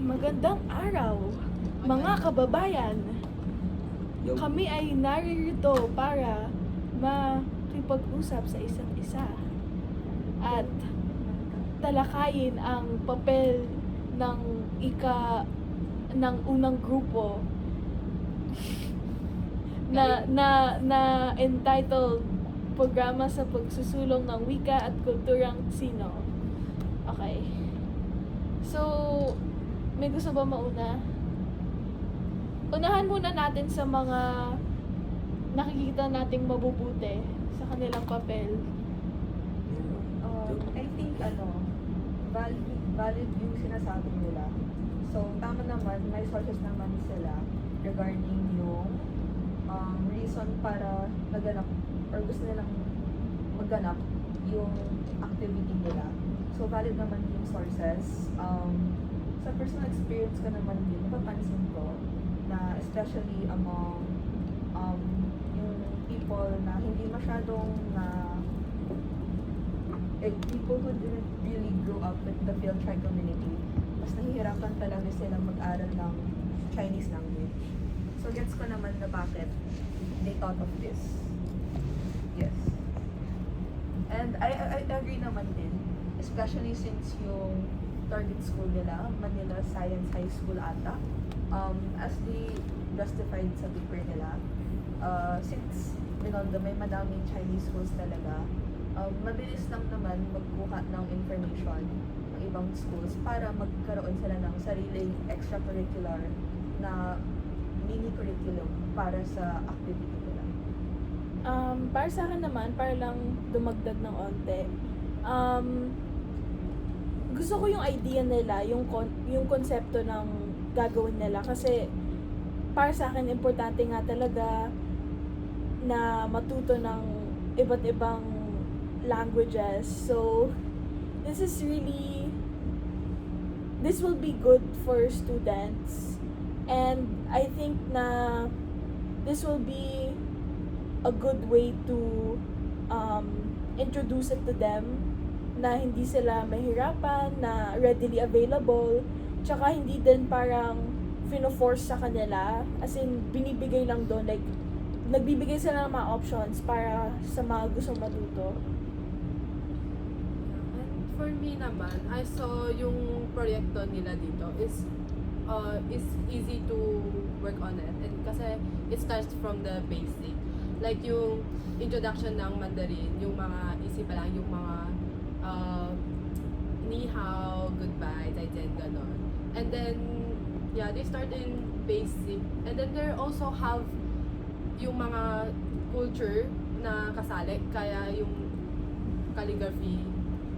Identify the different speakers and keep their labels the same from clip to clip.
Speaker 1: Magandang araw, mga kababayan. Kami ay naririto para makipag-usap sa isa't isa at talakayin ang papel ng unang grupo na entitled Programa sa Pagsusulong ng Wika at Kulturang Sino. Okay. So, may gusto ba mauna? Unahan muna natin sa mga nakikita nating mabubuti sa kanilang papel.
Speaker 2: I think valid yung sinasabi nila. So, tama naman, may sources naman sila regarding yung reason para naganap or gusto nilang magganap yung activity nila. So, valid naman yung sources. Sa personal experience ko naman din, napapansin ko na especially among yung people na hindi masyadong people who didn't really grow up with the Phil-Tri community, mas nahihirapan talaga sila mag-aral ng Chinese language. So, gets ko naman na bakit they thought of this. Yes. And I agree naman din, especially since yung target school nila, Manila Science High School ata, as they justified sa paper nila, since Binondo may madaming Chinese schools talaga, mabilis lang naman magkuha ng information ng ibang schools para magkaroon sila ng sariling extracurricular na mini curriculum para sa activity nila.
Speaker 1: Para sa akin naman, para lang dumagdag ng onte, gusto ko yung idea nila, yung konsepto ng gagawin nila, kasi para sa akin importante nga talaga na matuto ng iba't ibang languages. So this will be good for students, and I think na this will be a good way to introduce it to them, na hindi sila mahirapan, na readily available, tsaka hindi din parang fino-force sa kanila, as in binibigay lang doon, like nagbibigay sila ng mga options para sa mga gustong matuto.
Speaker 3: And for me naman, I saw yung proyekto nila dito is easy to work on it, and kasi it starts from the basic, like yung introduction ng Mandarin, yung mga easy pa lang, yung mga ni hao, goodbye, zaijian, ganon. And then yeah, they start in basic, and then they also have yung mga culture na kasali, kaya yung calligraphy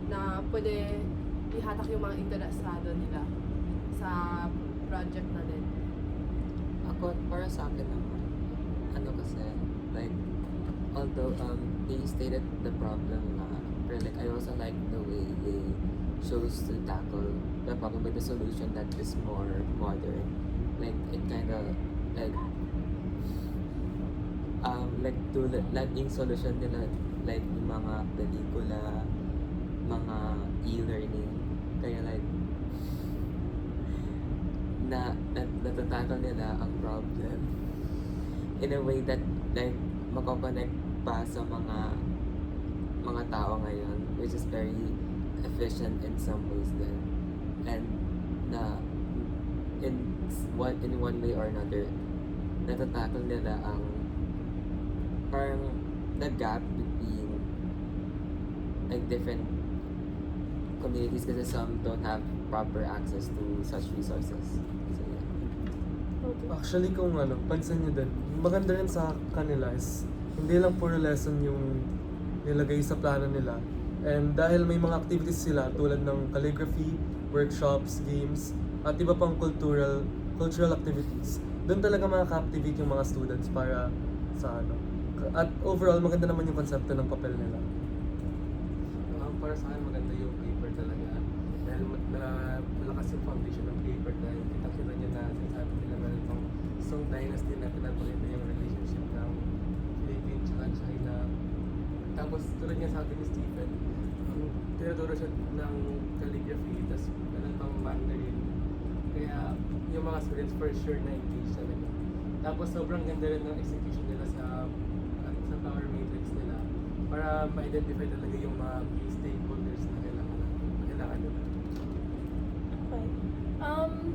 Speaker 3: na pwede ihatak yung mga interesado nila sa project na din.
Speaker 4: Ako, para sa akin naman, kasi, like, although they stated the problem but like, I also like the way they chose to tackle the problem with a solution that is more modern. Like, it kind of, like yung solution nila, like, yung mga pelikula, mga e-learning, kaya like, natatackle nila ang problem in a way that like mako-connect pa sa mga tao ngayon, which is very efficient in some ways then, and in one way or another natatackle nila ang parang the gap between like different communities, kasi some don't have proper access to such resources. So, yeah.
Speaker 5: Actually, kung pansin nyo din, maganda rin sa kanila is hindi lang puro lesson yung nilagay sa plano nila. And dahil may mga activities sila tulad ng calligraphy, workshops, games, at iba pang cultural activities, doon talaga makaka-captivate yung mga students para sa At overall, maganda naman yung konsepto ng papel nila.
Speaker 6: Para sa akin, maganda yung paper talaga. Dahil malakas yung foundation ng paper, dahil kita niya na sinasabi nila meron itong Song Dynasty na pinapakita yung relationship ng Philippines at China. Tapos tulad niya sabi ni Stephen, tinuturo siya ng calligraphy, tapos meron pang Mandarin. Kaya yung mga students for sure na engaged talaga. Tapos sobrang ganda rin ng execution nila sa power matrix nila para ma-identify talaga yung mga key stakeholders na kailangan nila.
Speaker 1: Okay.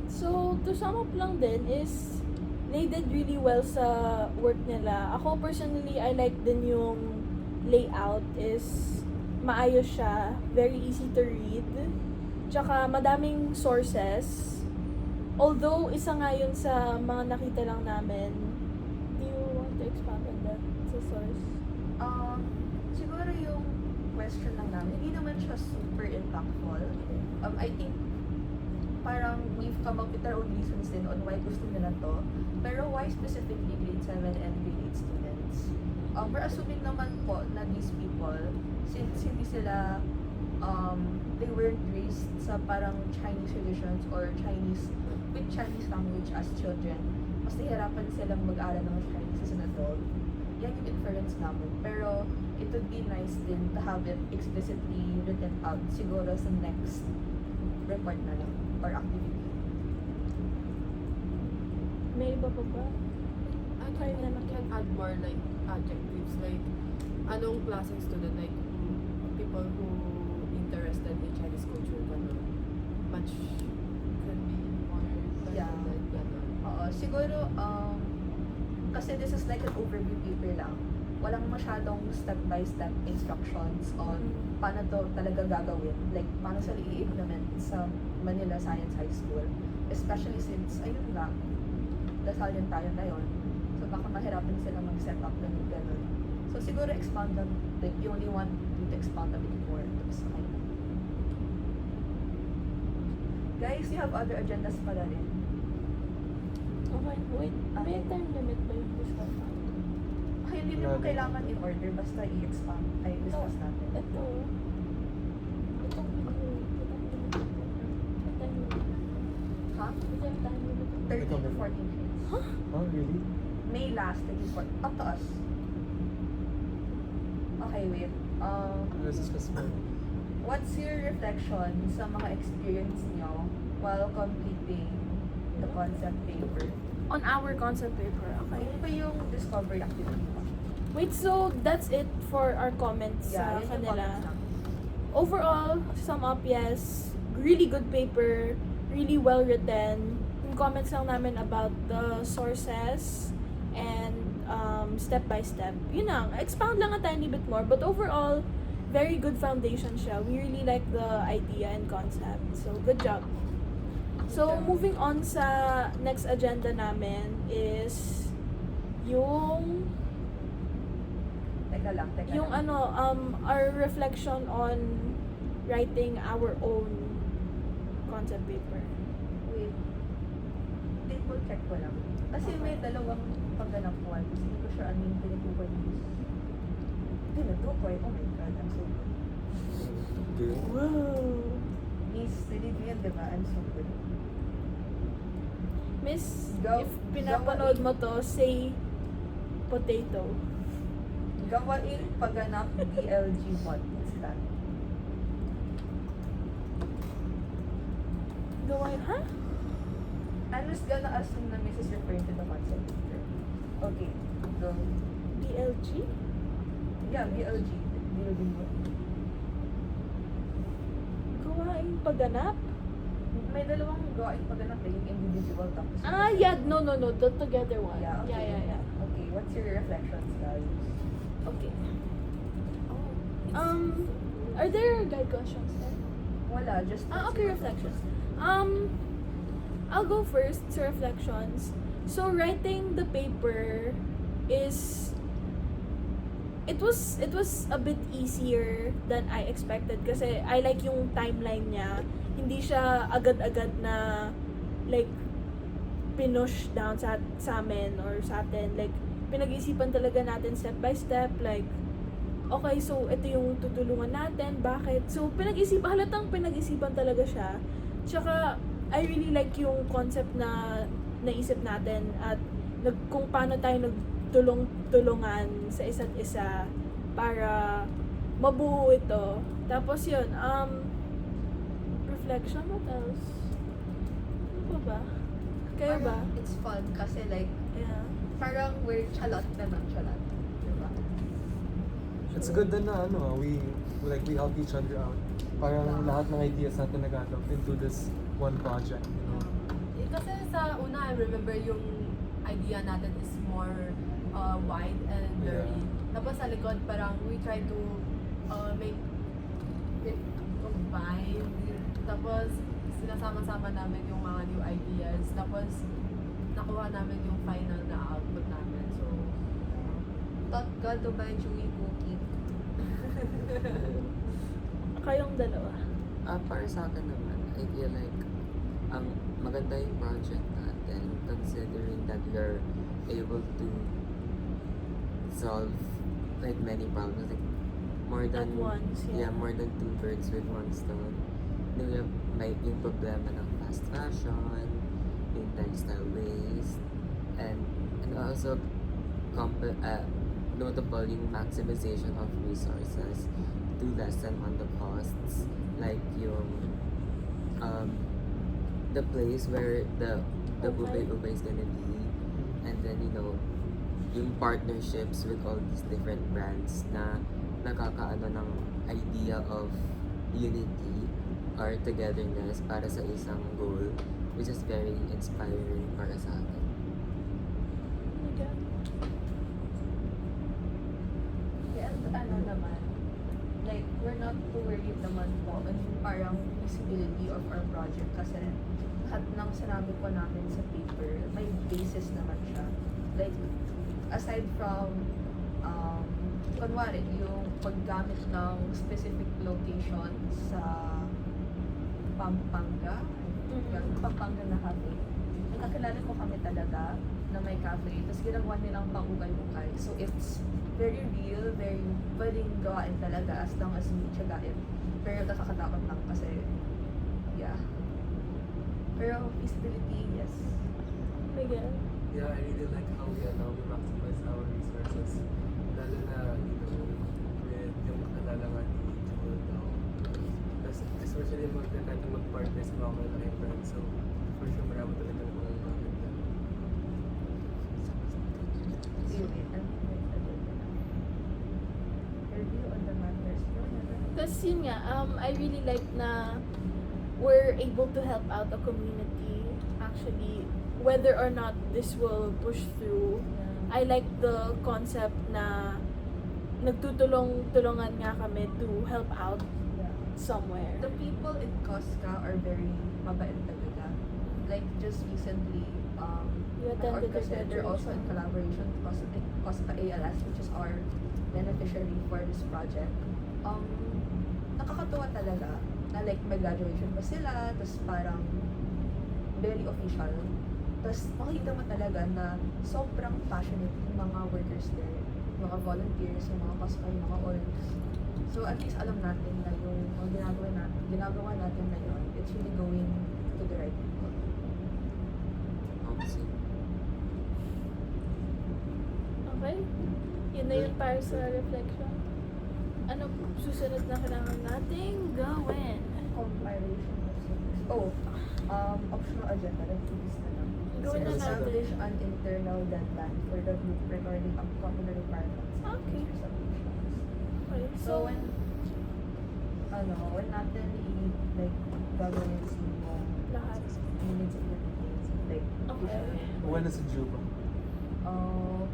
Speaker 1: So, to sum up lang din is, they did really well sa work nila. Ako personally, I like din yung layout is maayos siya, very easy to read. Tsaka madaming sources. Although, isa nga yun sa mga nakita lang namin. Do you want to expand on that sa source?
Speaker 2: Siguro yung question lang namin, hindi naman siya super impactful. I think parang we've come up with our own reasons din on why gusto nila to. Pero why specifically grade 7 and grade 8 students? We're assuming naman po na these people, since hindi sila, they weren't raised sa parang Chinese traditions or with Chinese language as children, mas nahihirapan silang mag-aral ng Chinese as an adult. Yan yung inference namin. Pero it would be nice din to have it explicitly written out siguro sa next report na lang or activity.
Speaker 1: May iba pa ba?
Speaker 3: I can add more like adjectives like anong klaseng student, like people who interested in Chinese culture, gano'n. Much can be more
Speaker 2: Yeah.
Speaker 3: like gano'n.
Speaker 2: Oo, siguro, kasi this is like an overview paper lang. Walang masyadong step-by-step instructions on paano to talaga gagawin. Like, paano sila i-implement sa Manila Science High School. Especially since, ayun nga, dasal yun tayo na yun. So, baka mahirapan sila mag-set up ng ganun. So, siguro expand on, like, you only want to expand a bit more. Tapos, okay. Guys, you have other agendas pala rin.
Speaker 1: Okay, wait. May
Speaker 2: Okay.
Speaker 1: time limit ba yung discussion?
Speaker 2: Ay, hindi mo
Speaker 5: Grabe.
Speaker 2: kailangan i-order, basta i-expand, ay discuss natin.
Speaker 1: Ito. Itong video. May time limit.
Speaker 2: Ha?
Speaker 1: Is there time limit?
Speaker 2: 13 to 14 minutes.
Speaker 5: Oh, really?
Speaker 2: May last, 34. Up to us. Okay, wait.
Speaker 5: Let's discuss more.
Speaker 2: What's your reflection sa mga experience nyo while completing the concept paper?
Speaker 1: On our concept paper, okay.
Speaker 2: Ano ba yung discovery activity mo?
Speaker 1: Wait, so that's it for our comments sa
Speaker 2: yun yung
Speaker 1: kanila.
Speaker 2: comments lang.
Speaker 1: Overall, sum up, yes, really good paper, really well written. Yung comments lang namin about the sources and step by step. Yun lang, expound lang a tiny bit more, but overall, very good foundation siya. We really like the idea and concept. So, good job. So, moving on sa next agenda namin is yung
Speaker 2: Teka lang.
Speaker 1: yung ano, our reflection on writing our own concept paper.
Speaker 2: Wait. Triple check ko lang. Kasi may dalawang pagganap one. Kasi hindi ko sure ano yung pinag-Google news. Pinag-Google? Oh my God, I'm so good.
Speaker 5: Good.
Speaker 1: Wow!
Speaker 2: Miss, nilid mo yan, di ba? I'm so good.
Speaker 1: Miss,
Speaker 2: Go-
Speaker 1: if pinapanood mo to, say potato.
Speaker 2: Gawain pagganap DLG what? What's that?
Speaker 1: Gawain, ha?
Speaker 2: I'm just gonna assume na Miss is referring to the concept picture. Okay, go.
Speaker 1: BLG?
Speaker 2: Yeah, BLG. Building what?
Speaker 1: Gawain pagganap?
Speaker 2: May dalawang gawain pagganap eh, yung individual tapos.
Speaker 1: Ah, yeah, no, the together one.
Speaker 2: Yeah, okay.
Speaker 1: Yeah.
Speaker 2: Okay, what's your reflections, guys?
Speaker 1: Okay. Are there guide questions there?
Speaker 2: Wala, just.
Speaker 1: Okay, reflections. I'll go first to reflections. So writing the paper is it was a bit easier than I expected kasi I like yung timeline niya. Hindi siya agad-agad na like pinush down sa amin or sa atin. Like pinag-isipan talaga natin step by step, like okay, so ito yung tutulungan natin, bakit? So halatang pinag-isipan talaga siya. Tsaka I really like yung concept na naisip natin at kung paano tayo nagtulong-tulungan sa isa't isa para mabuo ito. Tapos yun, reflection, what else? Ano pa ba? Kayo ba?
Speaker 2: Parang it's fun kasi like,
Speaker 1: Yeah.
Speaker 2: parang we're chalot na ng chalot. Diba?
Speaker 5: It's good din na ano, we help each other out. Parang lahat ng ideas natin nag-adopt into this one project, you know.
Speaker 3: Kasi sa una, I remember yung idea natin is more wide and blurry. Tapos sa likod, parang we try to make it combine. Tapos sinasama-sama namin yung mga new ideas. Tapos nakuha namin yung final na output namin. So,
Speaker 2: Taught God to buy chewy cookie.
Speaker 1: Kayong dalawa.
Speaker 4: Para sa akin naman, I feel like ang maganda yung project natin considering that we are able to solve like many problems, like more than
Speaker 1: At once, yeah.
Speaker 4: more than two birds with one stone. Then we have like yung problema ng fast fashion, yung textile waste, and also notable yung maximization of resources to lessen on the costs, like yung the place where the
Speaker 1: Okay.
Speaker 4: Bubay is gonna be, and then yung partnerships with all these different brands na nakakaano ng idea of unity or togetherness para sa isang goal, which is very inspiring para sa akin.
Speaker 1: Okay.
Speaker 2: Yeah, and ano naman, like, we're not too worried naman po on yung parang visibility of our project kasi lahat ng sinabi po namin sa paper, may basis naman siya. Like, aside from, kunwari, yung paggamit ng specific location sa Pampanga, Pampanga na cafe. Nakakilala ko kami talaga na may cafe, tapos ginagawa nilang pang-ukay-ukay. So, it's very real, very pwedeng gawain talaga as long as we tiyagain. Pero nakakatakot lang kasi, yeah. Pero feasibility, yes.
Speaker 1: Miguel.
Speaker 6: Yeah, I really like how we maximize our resources. Lalo na, with yung kakilala nga ni Jewel daw. Tapos, especially natin mag-partner sa mga malaking brands. So, for sure, marami talagang mga maganda.
Speaker 2: Review on the matters.
Speaker 1: Tapos yun nga, I really like na we're able to help out the community actually, whether or not this will push through. I like the concept na nagtutulong-tulungan nga kami to help out somewhere.
Speaker 2: The people in Cosca are very mabait talaga. Like, just recently,
Speaker 1: You attended the
Speaker 2: kasi they're also in
Speaker 1: graduation.
Speaker 2: collaboration with Cosca ALS, which is our beneficiary for this project. Nakakatuwa talaga na like may graduation pa sila, tapos parang very official. Tapos makikita mo talaga na sobrang passionate yung mga workers there, yung mga volunteers, yung mga Cosca, yung mga orgs. So at least alam natin na yung mga ginagawa natin na yun, it's really going to the right people.
Speaker 4: Obviously.
Speaker 1: Okay? Yun na yun para sa reflection. Ano susunod na kailangan nating gawin?
Speaker 2: Compilation of service. Optional agenda, nag-focus na lang.
Speaker 1: Gawin na natin.
Speaker 2: Establish an internal deadline for the group regarding upcoming requirements and
Speaker 1: Okay.
Speaker 2: user submissions.
Speaker 1: Okay,
Speaker 2: So when natin like gagawin yung
Speaker 1: lahat.
Speaker 2: minutes of meetings, like,
Speaker 1: Okay.
Speaker 5: When is it due ba?
Speaker 2: uh,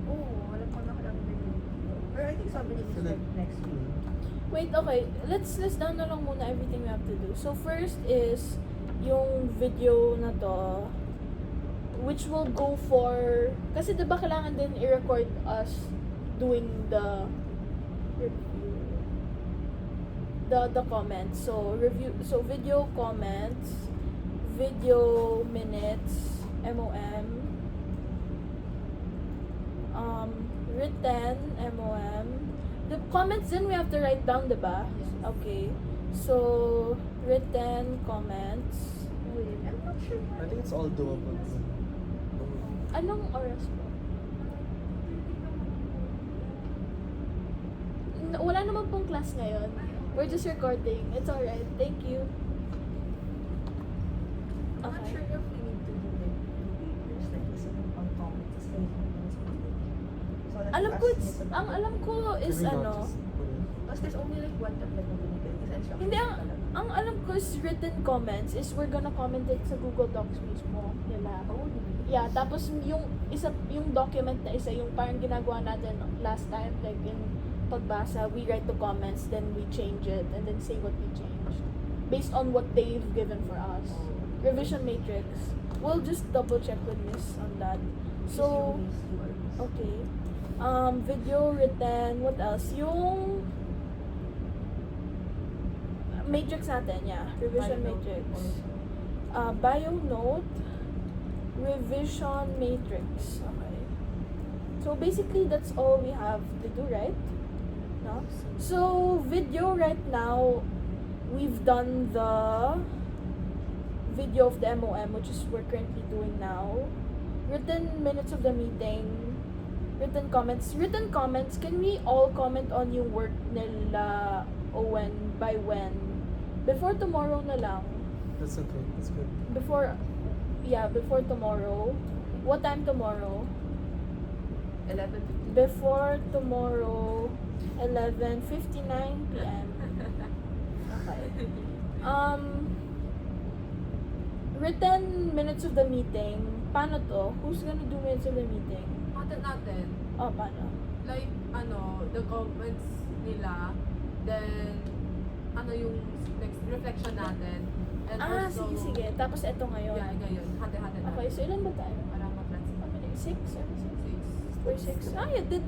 Speaker 2: wala pa nakalagay dito. Pero I think sabi niya is like next week.
Speaker 1: Wait, okay. Let's down na lang muna everything we have to do. So first is yung video na to, which will go for, kasi diba kailangan din i-record us doing the review, the comments. So video comments, video minutes, MOM, written MOM. The comments then we have to write down, diba?
Speaker 3: Yes.
Speaker 1: Okay. So written comments.
Speaker 2: Wait, I'm not sure.
Speaker 5: I think it's all doable.
Speaker 1: Anong oras po? Wala naman pong class ngayon. We're just recording. It's alright. Thank you.
Speaker 2: I'm not sure if we need to do like 2 papers, like listen on comments, just like so that
Speaker 1: Alam
Speaker 2: you
Speaker 1: ko,
Speaker 2: ask me some-
Speaker 1: ang alam ko is
Speaker 5: Maybe not
Speaker 1: ano,
Speaker 5: just-
Speaker 2: Because there's only like one tablet na binigay. Kasi instructions
Speaker 1: hindi,
Speaker 2: talaga.
Speaker 1: ang alam ko is written comments is we're gonna comment it sa Google Docs mismo nila.
Speaker 2: Oh,
Speaker 1: Yeah, tapos yung document na isa, yung parang ginagawa natin last time, like in pagbasa, we write the comments, then we change it, and then say what we changed. Based on what they've given for us. Revision matrix. We'll just double check with Miss on that. So, okay. Video written, what else? Yung matrix natin, yeah. Revision matrix. Bio note, revision matrix. Okay. So basically that's all we have to do, right? No? So video right now, we've done the video of the MOM, which is we're currently doing now. Written minutes of the meeting. Written comments. Written comments, can we all comment on yung work nila Owen by when? Before tomorrow na lang.
Speaker 5: That's okay. That's good.
Speaker 1: Before tomorrow. What time tomorrow?
Speaker 2: 11:50.
Speaker 1: Before tomorrow, 11:59 p.m. Okay. Written minutes of the meeting. Paano to? Who's gonna do minutes of the meeting?
Speaker 3: Content natin.
Speaker 1: Oh, paano?
Speaker 3: Like, the comments nila, then, yung next reflection natin. And also,
Speaker 1: Sige. Tapos eto ngayon.
Speaker 3: Yeah, ngayon. Hati-hati na.
Speaker 1: Okay, so ilan ba tayo?
Speaker 3: Para mag-transit.
Speaker 1: How many? 6? 7, 6?
Speaker 3: 6.
Speaker 1: Or 6? Ah, yeah, 2.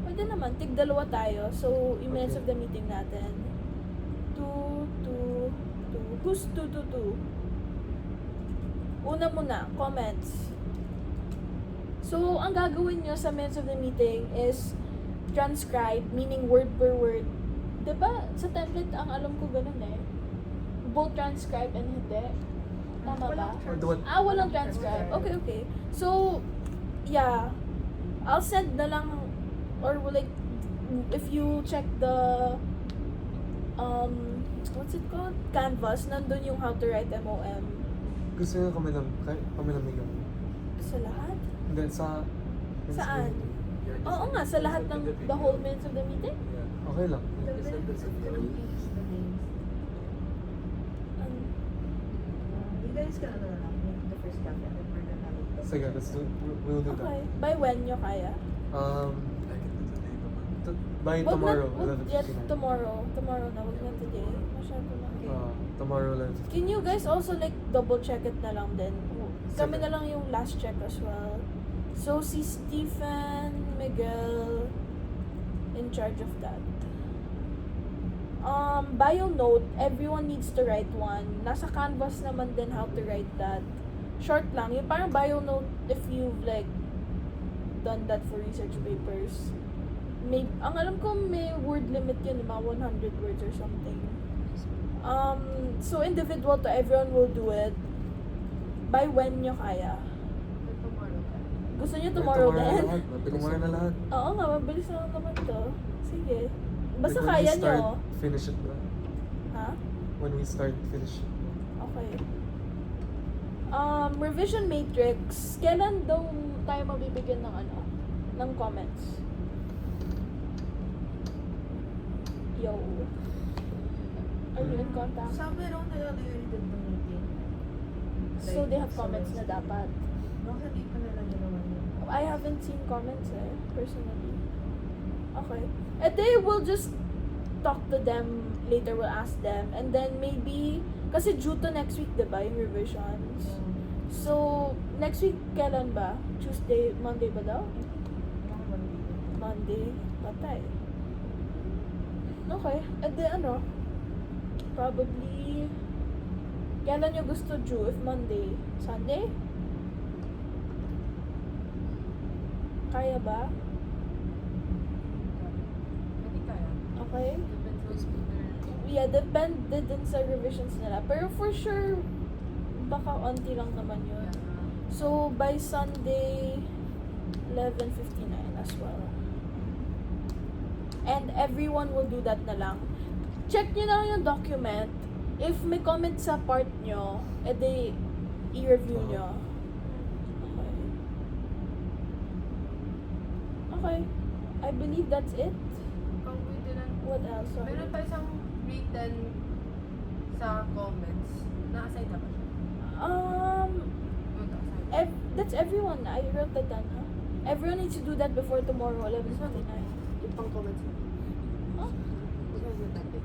Speaker 1: Pwede naman, tig-dalawa tayo. So, yung minutes
Speaker 5: Okay.
Speaker 1: of the meeting natin. 2. Who's 2? Una muna, comments. So, ang gagawin nyo sa minutes of the meeting is transcribe, meaning word per word. Diba, sa template, ang alam ko ganun eh. Both transcribe and hindi. Tama ba? Walang transcribe. Okay. So, yeah. I'll send na lang, or like, if you check the, what's it called? Canvas, nandun yung how to write MOM.
Speaker 5: Gusto nyo kami lang
Speaker 1: Sa lahat?
Speaker 5: Hindi, sa...
Speaker 1: Saan? Oo nga, sa lahat ng the whole minutes of the meeting?
Speaker 6: Yeah.
Speaker 5: Okay lang.
Speaker 2: The minutes of the meetings, the names. You guys can ano na lang, make the first copy and then we're gonna have it.
Speaker 5: Sige, we'll do
Speaker 1: Okay.
Speaker 5: that.
Speaker 1: By when nyo kaya?
Speaker 6: I can do today naman.
Speaker 5: By
Speaker 1: Wag
Speaker 5: tomorrow,
Speaker 1: na, yes,
Speaker 5: 11:59.
Speaker 1: tomorrow na, wag na today. Masyado na.
Speaker 5: Tomorrow 11:59.
Speaker 1: Can you guys also like double check it na lang din? Kami
Speaker 5: Sige.
Speaker 1: na lang yung last check as well. So si Stephen Miguel in charge of that. Bio note, everyone needs to write one. Nasa Canvas naman din how to write that. Short lang. Yung parang bio note if you've like done that for research papers. Ang alam ko may word limit yun, mga 100 words or something. So individual to everyone will do it. By when nyo kaya?
Speaker 3: Tomorrow.
Speaker 1: Gusto nyo tomorrow
Speaker 5: na
Speaker 1: din?
Speaker 5: lahat. Tomorrow na lahat.
Speaker 1: Oo nga, mabilis na lang naman to. Sige. Basta
Speaker 5: Like, when
Speaker 1: kaya
Speaker 5: we start,
Speaker 1: nyo.
Speaker 5: finish it na.
Speaker 1: Ha?
Speaker 5: When we start, finish it.
Speaker 1: Okay. Revision matrix. Kailan daw tayo mabibigyan ng ng comments? Yo. Are you in contact?
Speaker 2: Sabi raw nila they already did the meeting.
Speaker 1: So they have comments na dapat.
Speaker 2: Bakit di pa nila ginawa yun?
Speaker 1: I haven't seen comments personally. Okay. And they will just talk to them later, we'll ask them. And then maybe, kasi due to next week, diba, yung revisions. So, next week, kailan ba? Tuesday, Monday ba daw? Monday, patay. Okay. And then probably, kailan nyo gusto due? If Monday? Sunday? Kaya ba?
Speaker 3: Pwede kaya.
Speaker 1: Okay?
Speaker 3: Depends on speaker.
Speaker 1: Yeah, depende din sa revisions nila. Pero for sure, baka onti lang naman yun.
Speaker 3: Yeah.
Speaker 1: So, by Sunday, 11:59 as well. And everyone will do that na lang. Check nyo na lang yung document. If may comment sa part nyo, edi i-review nyo. Okay. Okay. I believe that's it.
Speaker 3: Pang we didn't
Speaker 1: What else? Sorry.
Speaker 3: meron pa isang written sa comments. Na-assign na ba siya? Yung na-assign.
Speaker 1: That's everyone. I wrote that down. Huh? Everyone needs to do that before tomorrow, 11:59.
Speaker 3: Yung pang comments mo.
Speaker 1: Huh?
Speaker 3: This was yung topic.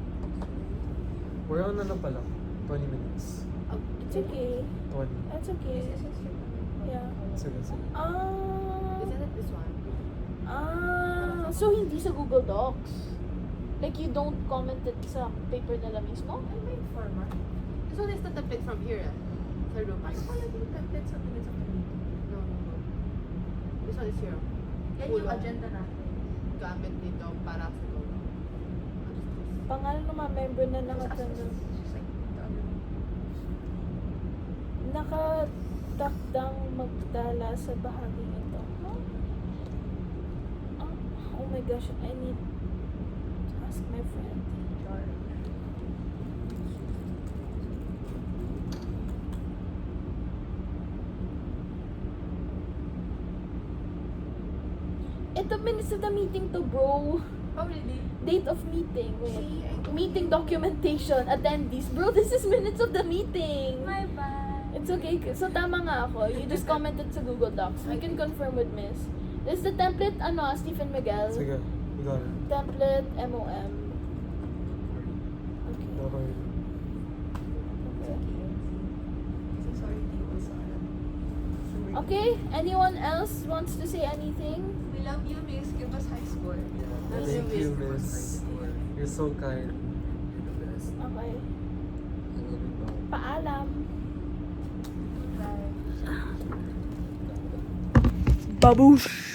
Speaker 5: We're on ano pala? 20 minutes.
Speaker 1: It's okay.
Speaker 5: 20.
Speaker 1: That's okay. Yeah.
Speaker 5: Sige, sige.
Speaker 3: Isn't it this one?
Speaker 1: So hindi sa Google Docs? Like you don't comment it sa paper nila mismo?
Speaker 3: Ano ba yung format? This one is the template from here, sa room.
Speaker 2: Ay, wala yung template sa minutes of the meeting.
Speaker 3: No. This one is here.
Speaker 2: Yan yung agenda natin.
Speaker 3: Gamit dito para sa go.
Speaker 1: Pangalan ng mga member na nakatanda.
Speaker 2: Just like the other one.
Speaker 1: Nakatakdang magdala sa bahaging ito. Huh? Oh my gosh, I need to ask my friend. Ito minutes of the meeting to, bro.
Speaker 3: Oh, really?
Speaker 1: Date of meeting. Wait.
Speaker 2: See, I told
Speaker 1: Meeting
Speaker 2: you.
Speaker 1: documentation. Attendees. Bro, this is minutes of the meeting.
Speaker 2: My bad.
Speaker 1: It's okay. So, tama nga ako. You just commented sa Google Docs. We can confirm with Miss. This is the template, Stephen Miguel.
Speaker 5: Sige, you got it.
Speaker 1: Template, MOM. Okay.
Speaker 5: Okay.
Speaker 2: Kasi sorry, di ko sa alam. Sorry.
Speaker 1: Okay, anyone else wants to say anything?
Speaker 2: We love you, miss. Give us high score.
Speaker 3: Thank
Speaker 5: Thank
Speaker 3: you,
Speaker 5: you, Miss. You're so kind.
Speaker 6: You're the best.
Speaker 1: Okay.
Speaker 4: Ano rin ba?
Speaker 1: Paalam.
Speaker 2: Bye.
Speaker 1: Babush!